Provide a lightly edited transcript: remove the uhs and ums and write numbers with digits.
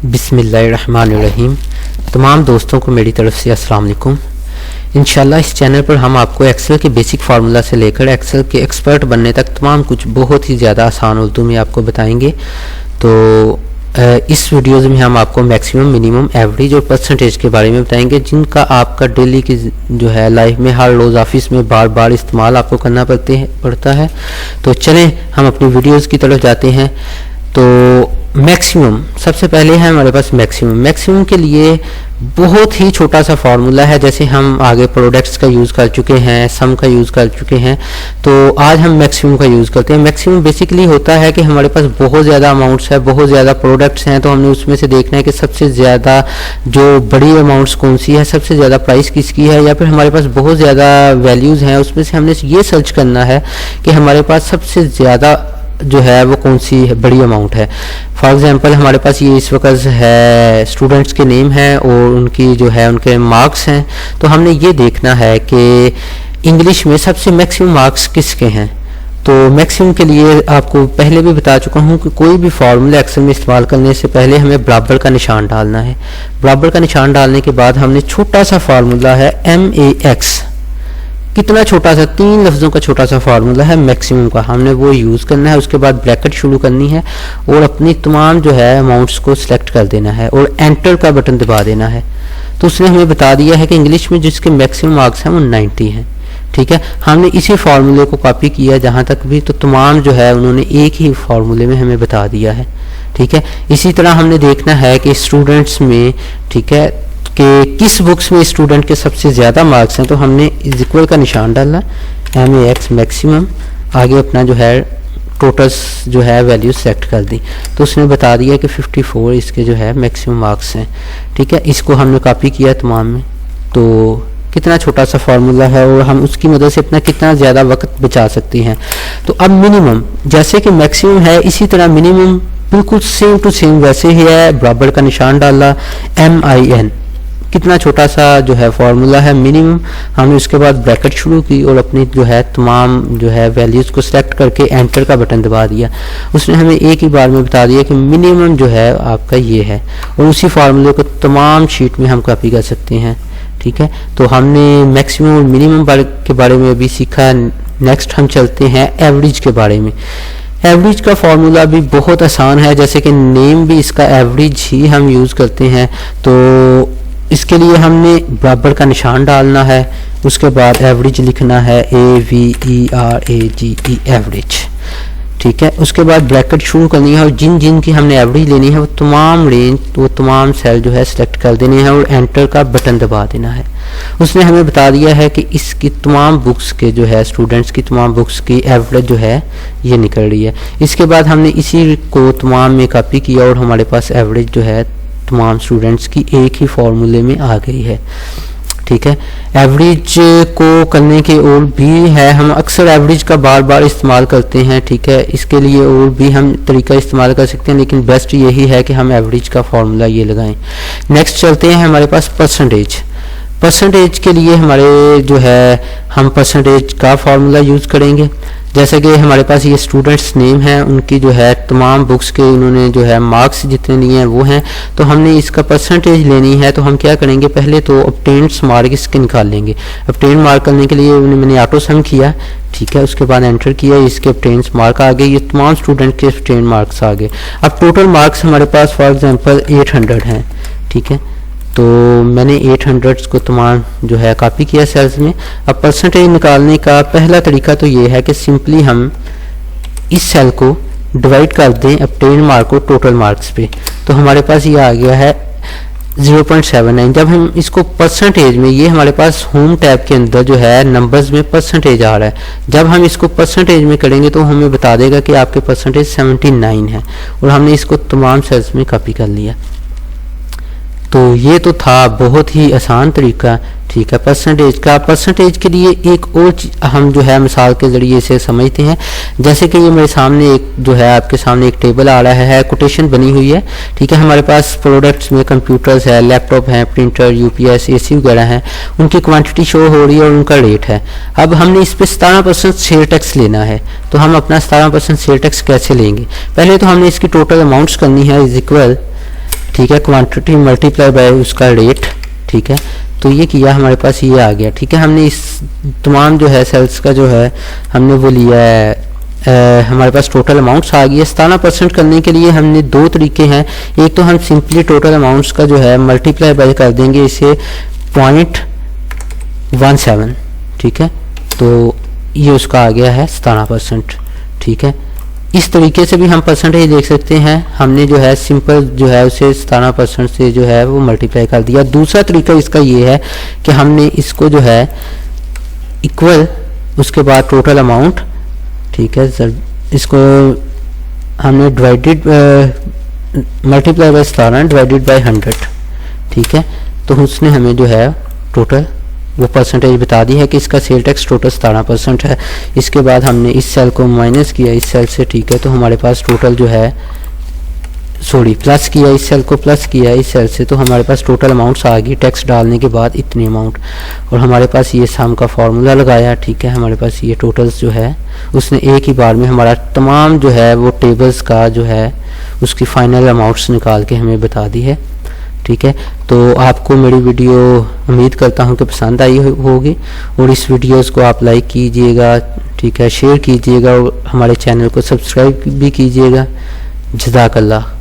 बिस्मिल्लाहिर्रहमानिर्रहीम। तमाम दोस्तों को मेरी तरफ से अस्सलाम वालेकुम। इंशाल्लाह इस चैनल पर हम आपको एक्सेल के बेसिक फार्मूला से लेकर एक्सेल के एक्सपर्ट बनने तक तमाम कुछ बहुत ही ज़्यादा आसान उर्दू में आपको बताएंगे। तो इस वीडियोज़ में हम आपको मैक्सिमम, मिनिमम, एवरेज और परसेंटेज के बारे में बताएंगे, जिनका आपका डेली की जो है लाइफ में हर रोज़ ऑफिस में बार बार इस्तेमाल आपको करना पड़ता है। तो चलें हम अपनी वीडियोज़ की तरफ जाते हैं। तो मैक्सिमम सबसे पहले है हमारे पास मैक्सिमम के लिए बहुत ही छोटा सा फार्मूला है। जैसे हम आगे प्रोडक्ट्स का यूज़ कर चुके हैं, सम का यूज़ कर चुके हैं, तो आज हम मैक्सिमम का यूज़ करते हैं। मैक्सिमम बेसिकली होता है कि हमारे पास बहुत ज़्यादा अमाउंट्स है, बहुत ज़्यादा प्रोडक्ट्स हैं, तो हमने उसमें से देखना है कि सबसे ज़्यादा जो बड़ी अमाउंट्स कौन सी है, सबसे ज़्यादा प्राइस किसकी है, या फिर हमारे पास बहुत ज़्यादा वैल्यूज़ हैं, उसमें से हमने ये सर्च करना है कि हमारे पास सबसे ज़्यादा जो है वो कौन सी है, बड़ी अमाउंट है। फॉर एग्जांपल हमारे पास ये इस वक्त है स्टूडेंट्स के नेम है और उनकी जो है उनके मार्क्स हैं। तो हमने ये देखना है कि इंग्लिश में सबसे मैक्सिमम मार्क्स किसके हैं। तो मैक्सिमम के लिए आपको पहले भी बता चुका हूँ कि कोई भी फार्मूला एक्सेल में इस्तेमाल करने से पहले हमें बराबर का निशान डालना है। बराबर का निशान डालने के बाद हमने छोटा सा फार्मूला है MAX, कितना छोटा सा, 3 लफ्ज़ों का छोटा सा फार्मूला है मैक्सिमम का, हमने वो यूज़ करना है। उसके बाद ब्रैकेट शुरू करनी है और अपनी तमाम जो है अमाउंट्स को सिलेक्ट कर देना है और एंटर का बटन दबा देना है। तो उसने हमें बता दिया है कि इंग्लिश में जिसके मैक्सिमम मार्क्स हैं वो 90 हैं। ठीक है, हमने इसी फार्मूले को कॉपी किया जहाँ तक भी, तो तमाम जो है उन्होंने एक ही फार्मूले में हमें बता दिया है। ठीक है, इसी तरह हमने देखना है कि स्टूडेंट्स में, ठीक है, कि किस बुक्स में स्टूडेंट के सबसे ज़्यादा मार्क्स हैं। तो हमने इज इक्वल का निशान डाला, MAX मैक्सिमम, आगे अपना जो है टोटल्स जो है वैल्यू सेलेक्ट कर दी। तो उसने बता दिया कि 54 इसके जो है मैक्सिमम मार्क्स हैं। ठीक है, इसको हमने कॉपी किया तमाम में। तो कितना छोटा सा फार्मूला है और हम उसकी मदद से अपना कितना ज़्यादा वक्त बचा सकते हैं। तो अब मिनिमम, जैसे कि मैक्सिमम है इसी तरह मिनिमम बिल्कुल सेम टू सेम वैसे ही है। बराबर का निशान डाला, MIN, कितना छोटा सा जो है फार्मूला है मिनिमम। हमने उसके बाद ब्रैकेट शुरू की और अपनी जो है तमाम जो है वैल्यूज़ को सिलेक्ट करके एंटर का बटन दबा दिया। उसने हमें एक ही बार में बता दिया कि मिनिमम जो है आपका ये है, और उसी फार्मूले को तमाम शीट में हम कॉपी कर सकते हैं। ठीक है, तो हमने मैक्सिमम और मिनिमम के बारे में अभी सीखा। नेक्स्ट हम चलते हैं एवरेज के बारे में। एवरेज का फार्मूला भी बहुत आसान है, जैसे कि नेम भी इसका एवरेज ही हम यूज़ करते हैं। तो इसके लिए हमने बराबर का निशान डालना है, उसके बाद एवरेज लिखना है, AVERAGE, एवरेज। ठीक है, उसके बाद ब्रैकेट शुरू करनी है और जिन जिन की हमने एवरेज लेनी है वो तमाम रेंज, वो तमाम सेल जो है सिलेक्ट कर देने हैं और एंटर का बटन दबा देना है। उसने हमें बता दिया है कि इसकी तमाम बुक्स के जो है स्टूडेंट्स की तमाम बुक्स की एवरेज जो है ये निकल रही है। इसके बाद हमने इसी को तमाम में कॉपी किया और हमारे पास एवरेज जो है तमाम स्टूडेंट्स की एक ही फार्मूले में आ गई है। ठीक है, एवरेज को करने के और भी है, हम अक्सर एवरेज का बार बार इस्तेमाल करते हैं। ठीक है, इसके लिए और भी हम तरीका इस्तेमाल कर सकते हैं, लेकिन बेस्ट यही है कि हम एवरेज का फार्मूला ये लगाएं। नेक्स्ट चलते हैं हमारे पास परसेंटेज। परसेंटेज के लिए हमारे जो है हम परसेंटेज का फार्मूला यूज़ करेंगे। जैसे कि हमारे पास ये स्टूडेंट्स नेम है, उनकी जो है तमाम बुक्स के उन्होंने जो है मार्क्स जितने लिए हैं वो हैं, तो हमने इसका परसेंटेज लेनी है। तो हम क्या करेंगे, पहले तो ऑब्टेन्ड मार्क इसके निकाल लेंगे। ऑब्टेन्ड मार्क करने के लिए मैंने ऑटो सम किया। ठीक है, उसके बाद एंटर किया, इसके ऑब्टेन्ड मार्क आ गए, ये तमाम स्टूडेंट के ऑब्टेन्ड मार्क्स आ गए। अब टोटल मार्क्स हमारे पास फॉर एग्जाम्पल 800 हैं। ठीक है, तो मैंने 800 को तमाम जो है कॉपी किया सेल्स में। अब परसेंटेज निकालने का पहला तरीका तो ये है कि सिंपली हम इस सेल को डिवाइड कर दें ऑब्टेन्ड मार्क को टोटल मार्क्स पे। तो हमारे पास ये आ गया है 0.79। जब हम इसको परसेंटेज में, ये हमारे पास होम टैब के अंदर जो है नंबर्स में परसेंटेज आ रहा है, जब हम इसको परसेंटेज में करेंगे तो हमें बता देगा कि आपके परसेंटेज 79 है, और हमने इसको तमाम सेल्स में कॉपी कर लिया। तो ये तो था बहुत ही आसान तरीका। ठीक है, परसेंटेज का। परसेंटेज के लिए एक और हम जो है मिसाल के ज़रिए से समझते हैं। जैसे कि ये मेरे सामने एक जो है आपके सामने एक टेबल आ रहा है, कोटेशन बनी हुई है। ठीक है, हमारे पास प्रोडक्ट्स में कंप्यूटर्स है, लैपटॉप है, प्रिंटर, UPS, AC वगैरह हैं, उनकी क्वांटिटी शो हो रही है और उनका रेट है। अब हमने इस पर 17% सेल टैक्स लेना है, तो हम अपना 17% सेल टैक्स कैसे लेंगे। पहले तो हमने इसकी टोटल अमाउंट्स करनी है इज इक्वल ठीक है, क्वांटिटी मल्टीप्लाई बाय उसका रेट, ठीक है। तो ये किया, हमारे पास ये आ गया, ठीक है। हमने इस तमाम जो है सेल्स का जो है हमने वो लिया है, हमारे पास टोटल अमाउंट्स आ गई है। 17% करने के लिए हमने दो तरीके हैं। एक तो हम सिंपली टोटल अमाउंट्स का जो है मल्टीप्लाई बाय कर देंगे इसे 0.17, ठीक है। तो ये उसका आ गया है 17%, ठीक है। इस तरीके से भी हम परसेंटेज देख सकते हैं। हमने जो है सिंपल जो है उसे 17% से जो है वो मल्टीप्लाई कर दिया। दूसरा तरीका इसका ये है कि हमने इसको जो है इक्वल उसके बाद टोटल अमाउंट, ठीक है, इसको हमने divided multiply by 17 divided by 100, ठीक है। तो उसने हमें जो है टोटल वो परसेंटेज बता दी है कि इसका सेल टैक्स टोटल 17% है। इसके बाद हमने इस सेल को माइनस किया इस सेल से, ठीक है। तो हमारे पास टोटल जो है प्लस किया, इस सेल को प्लस किया इस सेल से, तो हमारे पास टोटल अमाउंट्स आ गई टैक्स डालने के बाद इतनी अमाउंट। और हमारे पास ये सम का फार्मूला लगाया, ठीक है। हमारे पास ये टोटल्स जो है उसने एक ही बार में हमारा तमाम जो है वो टेबल्स का जो है उसकी फाइनल अमाउंट्स निकाल के हमें बता दी है, ठीक है। तो आपको मेरी वीडियो उम्मीद करता हूँ कि पसंद आई होगी, और इस वीडियोस को आप लाइक कीजिएगा, ठीक है, शेयर कीजिएगा, और हमारे चैनल को सब्सक्राइब भी कीजिएगा। जज़ाकल्लाह।